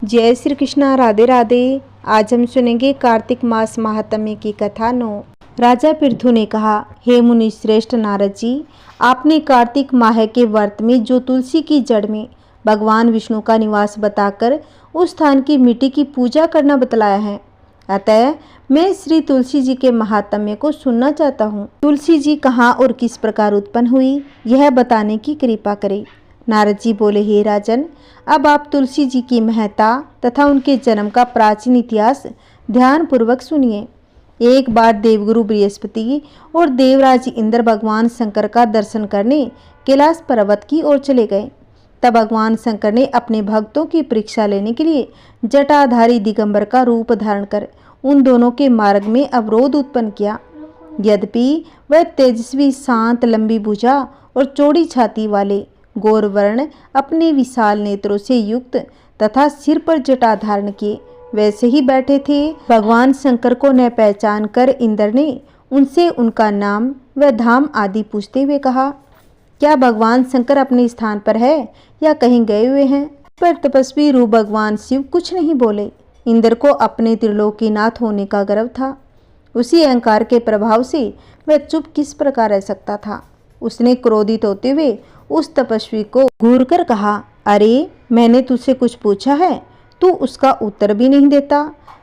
जय श्री कृष्णा। राधे राधे। आज हम सुनेंगे कार्तिक मास महात्म्य की कथा 9। राजा पृथु ने कहा, हे मुनि श्रेष्ठ नारद जी, आपने कार्तिक माह के व्रत में जो तुलसी की जड़ में भगवान विष्णु का निवास बताकर उस स्थान की मिट्टी की पूजा करना बतलाया है। अतः मैं श्री तुलसी जी के महात्म्य को सुनना चाहता हूँ। तुलसी जी कहाँ और किस प्रकार उत्पन्न हुई, यह बताने की कृपा करें। नारद जी बोले, हे राजन, अब आप तुलसी जी की महत्ता तथा उनके जन्म का प्राचीन इतिहास ध्यान पूर्वक सुनिए। एक बार देवगुरु बृहस्पति और देवराज इंद्र भगवान शंकर का दर्शन करने कैलाश पर्वत की ओर चले गए। तब भगवान शंकर ने अपने भक्तों की परीक्षा लेने के लिए जटाधारी दिगंबर का रूप धारण कर उन दोनों के मार्ग में अवरोध उत्पन्न किया। यद्यपि वह तेजस्वी, शांत, लंबी भुजा और चौड़ी छाती वाले गौर वर्ण, अपने विशाल नेत्रों से युक्त तथा सिर पर जटा धारण किए वैसे ही बैठे थे। भगवान शंकर को न पहचान कर इंद्र ने उनसे उनका नाम व धाम आदि पूछते हुए कहा, क्या भगवान शंकर अपने स्थान पर है या कहीं गए हुए हैं? पर तपस्वी रूप भगवान शिव कुछ नहीं बोले। इंद्र को अपने त्रिलोकीनाथ होने का गर्व था। उसी अहंकार के प्रभाव से वह चुप किस प्रकार रह सकता था। उसने क्रोधित होते हुए उस तपस्वी को घूर कर कहा, अरे, मैंने तुझसे कुछ पूछा है, तू उसका उत्तर भी नहीं देता।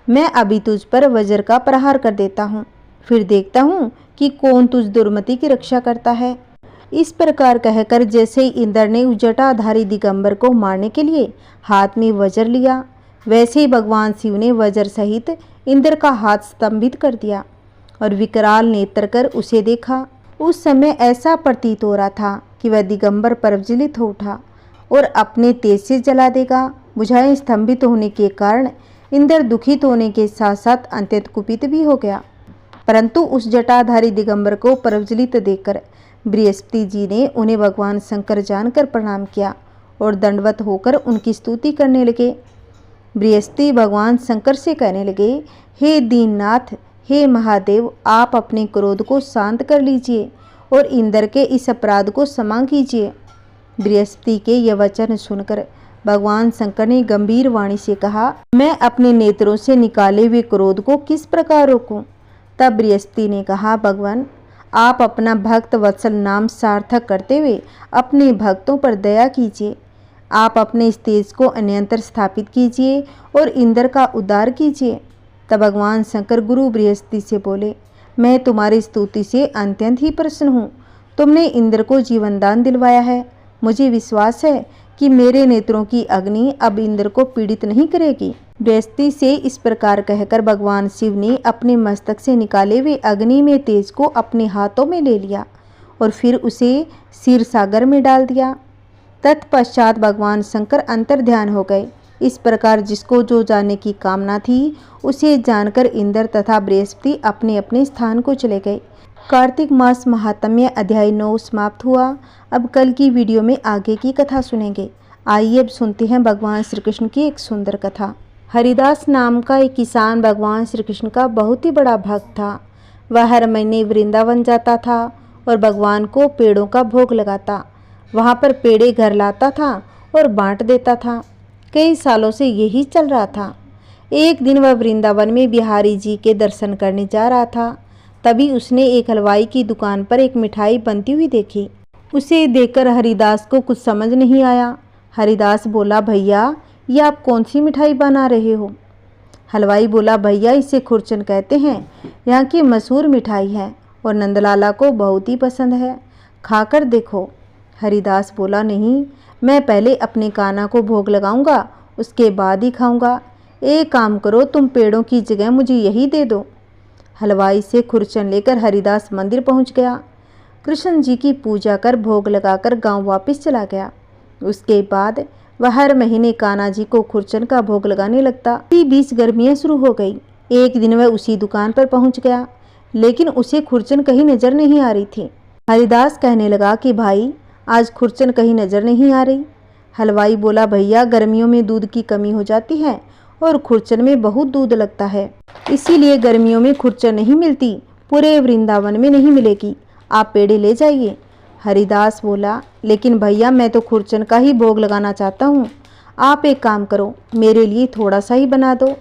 मैं अभी तुझ पर वज्र का प्रहार कर देता हूँ, फिर देखता हूँ कि कौन तुझ दुर्मति की रक्षा करता है। इस प्रकार कहकर जैसे ही इंद्र ने जटाधारी दिगंबर को मारने के लिए हाथ में वज्र लिया, वैसे ही भगवान शिव ने वज्र सहित इंद्र का हाथ स्तंभित कर दिया और विकराल नेत्र कर उसे देखा। उस समय ऐसा प्रतीत हो रहा था कि वह दिगंबर प्रज्वलित हो उठा और अपने तेज से जला देगा। भुजाएं स्तंभित होने के कारण इंद्र दुखित होने के साथ साथ अत्यंत कुपित भी हो गया। परंतु उस जटाधारी दिगंबर को प्रज्वलित देखकर बृहस्पति जी ने उन्हें भगवान शंकर जानकर प्रणाम किया और दंडवत होकर उनकी स्तुति करने लगे। बृहस्पति भगवान शंकर से कहने लगे, हे दीननाथ, हे महादेव, आप अपने क्रोध को शांत कर लीजिए और इंद्र के इस अपराध को क्षमा कीजिए। बृहस्पति के यह वचन सुनकर भगवान शंकर ने गंभीर वाणी से कहा, मैं अपने नेत्रों से निकाले हुए क्रोध को किस प्रकार रोकूं? तब बृहस्पति ने कहा, भगवान, आप अपना भक्त वत्सल नाम सार्थक करते हुए अपने भक्तों पर दया कीजिए। आप अपने इस तेज को अन्यंतर स्थापित कीजिए और इंद्र का उद्धार कीजिए। तब भगवान शंकर गुरु बृहस्पति से बोले, मैं तुम्हारी स्तुति से अत्यंत ही प्रसन्न हूँ। तुमने इंद्र को जीवन दान दिलवाया है। मुझे विश्वास है कि मेरे नेत्रों की अग्नि अब इंद्र को पीड़ित नहीं करेगी। बृहस्पति से इस प्रकार कहकर भगवान शिव ने अपने मस्तक से निकाले हुए अग्नि में तेज को अपने हाथों में ले लिया और फिर उसे क्षीर सागर में डाल दिया। तत्पश्चात भगवान शंकर अंतर ध्यान हो गए। इस प्रकार जिसको जो जानने की कामना थी उसे जानकर इंद्र तथा बृहस्पति अपने अपने स्थान को चले गए। कार्तिक मास महात्म्य अध्याय 9 समाप्त हुआ। अब कल की वीडियो में आगे की कथा सुनेंगे। आइए अब सुनते हैं भगवान श्री कृष्ण की एक सुंदर कथा। हरिदास नाम का एक किसान भगवान श्री कृष्ण का बहुत ही बड़ा भक्त था। वह हर महीने वृंदावन जाता था और भगवान को पेड़ों का भोग लगाता, वहाँ पर पेड़े घर लाता था और बांट देता था। कई सालों से यही चल रहा था। एक दिन वह वृंदावन में बिहारी जी के दर्शन करने जा रहा था। तभी उसने एक हलवाई की दुकान पर एक मिठाई बनती हुई देखी। उसे देखकर हरिदास को कुछ समझ नहीं आया। हरिदास बोला, भैया, ये आप कौन सी मिठाई बना रहे हो? हलवाई बोला, भैया, इसे खुरचन कहते हैं। यहाँ की मशहूर मिठाई है और नंदलाला को बहुत ही पसंद है, खाकर देखो। हरिदास बोला, नहीं, मैं पहले अपने कान्हा को भोग लगाऊंगा, उसके बाद ही खाऊंगा। एक काम करो, तुम पेड़ों की जगह मुझे यही दे दो। हलवाई से खुरचन लेकर हरिदास मंदिर पहुंच गया। कृष्ण जी की पूजा कर भोग लगाकर गांव वापस चला गया। उसके बाद वह हर महीने कान्हा जी को खुरचन का भोग लगाने लगता। बीच गर्मियाँ शुरू हो गई। एक दिन वह उसी दुकान पर पहुँच गया, लेकिन उसे खुरचन कहीं नजर नहीं आ रही थी। हरिदास कहने लगा कि भाई, आज खुरचन कहीं नजर नहीं आ रही। हलवाई बोला, भैया, गर्मियों में दूध की कमी हो जाती है और खुरचन में बहुत दूध लगता है, इसीलिए गर्मियों में खुरचन नहीं मिलती, पूरे वृंदावन में नहीं मिलेगी, आप पेड़े ले जाइए। हरिदास बोला, लेकिन भैया, मैं तो खुरचन का ही भोग लगाना चाहता हूँ, आप एक काम करो, मेरे लिए थोड़ा सा ही बना दो।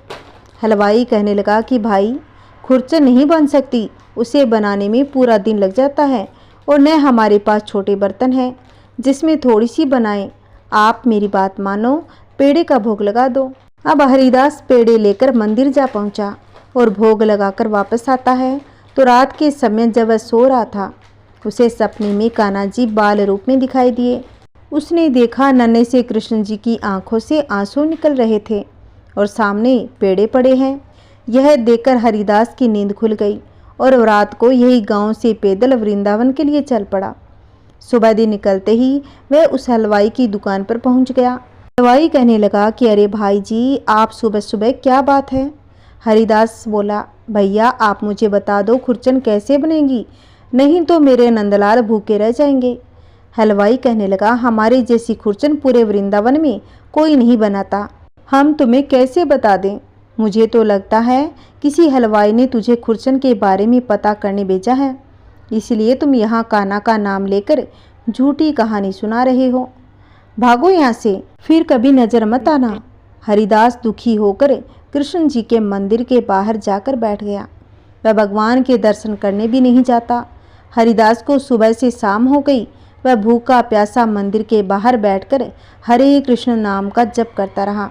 हलवाई कहने लगा कि भाई, खुरचन नहीं बन सकती, उसे बनाने में पूरा दिन लग जाता है और न हमारे पास छोटे बर्तन हैं जिसमें थोड़ी सी बनाएं। आप मेरी बात मानो, पेड़े का भोग लगा दो। अब हरिदास पेड़े लेकर मंदिर जा पहुंचा और भोग लगाकर वापस आता है तो रात के समय जब वह सो रहा था, उसे सपने में कान्हा जी बाल रूप में दिखाई दिए। उसने देखा नन्हे से कृष्ण जी की आंखों से आंसू निकल रहे थे और सामने पेड़े पड़े हैं। यह देखकर हरिदास की नींद खुल गई और रात को यही गांव से पैदल वृंदावन के लिए चल पड़ा। सुबह दिन निकलते ही वह उस हलवाई की दुकान पर पहुंच गया। हलवाई कहने लगा कि अरे भाई जी, आप सुबह सुबह क्या बात है? हरिदास बोला, भैया आप मुझे बता दो खुरचन कैसे बनेगी, नहीं तो मेरे नंदलाल भूखे रह जाएंगे। हलवाई कहने लगा, हमारे जैसी खुरचन पूरे वृंदावन में कोई नहीं बनाता, हम तुम्हें कैसे बता दें? मुझे तो लगता है किसी हलवाई ने तुझे खुरचन के बारे में पता करने भेजा है, इसलिए तुम यहाँ कान्हा का नाम लेकर झूठी कहानी सुना रहे हो। भागो यहाँ से, फिर कभी नजर मत आना। हरिदास दुखी होकर कृष्ण जी के मंदिर के बाहर जाकर बैठ गया। वह भगवान के दर्शन करने भी नहीं जाता। हरिदास को सुबह से शाम हो गई। वह भूखा प्यासा मंदिर के बाहर बैठकर हरे कृष्ण नाम का जप करता रहा।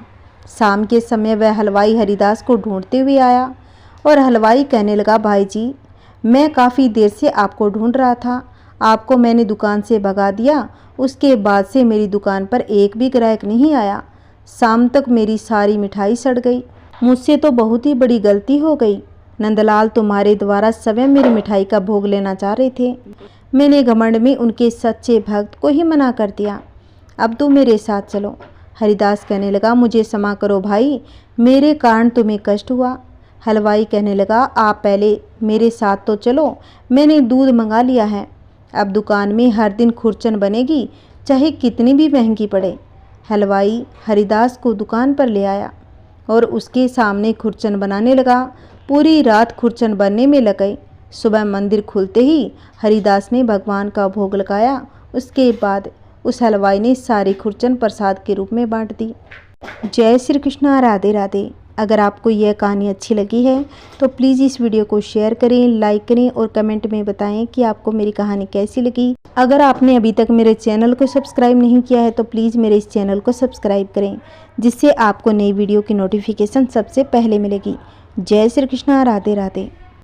शाम के समय वह हलवाई हरिदास को ढूंढते हुए आया और हलवाई कहने लगा, भाई जी, मैं काफ़ी देर से आपको ढूंढ रहा था, आपको मैंने दुकान से भगा दिया, उसके बाद से मेरी दुकान पर एक भी ग्राहक नहीं आया। शाम तक मेरी सारी मिठाई सड़ गई, मुझसे तो बहुत ही बड़ी गलती हो गई। नंदलाल तुम्हारे द्वारा स्वयं मेरी मिठाई का भोग लेना चाह रहे थे, मैंने घमंड में उनके सच्चे भक्त को ही मना कर दिया। अब तुम मेरे साथ चलो। हरिदास कहने लगा, मुझे क्षमा करो भाई, मेरे कारण तुम्हें कष्ट हुआ। हलवाई कहने लगा, आप पहले मेरे साथ तो चलो, मैंने दूध मंगा लिया है, अब दुकान में हर दिन खुरचन बनेगी, चाहे कितनी भी महंगी पड़े। हलवाई हरिदास को दुकान पर ले आया और उसके सामने खुरचन बनाने लगा। पूरी रात खुरचन बनने में लग गई। सुबह मंदिर खुलते ही हरिदास ने भगवान का भोग लगाया। उसके बाद उस हलवाई ने सारी खुरचन प्रसाद के रूप में बांट दी। जय श्री कृष्णा, राधे राधे। अगर आपको यह कहानी अच्छी लगी है तो प्लीज़ इस वीडियो को शेयर करें, लाइक करें और कमेंट में बताएं कि आपको मेरी कहानी कैसी लगी। अगर आपने अभी तक मेरे चैनल को सब्सक्राइब नहीं किया है तो प्लीज़ मेरे इस चैनल को सब्सक्राइब करें, जिससे आपको नई वीडियो की नोटिफिकेशन सबसे पहले मिलेगी। जय श्री कृष्णा, राधे राधे।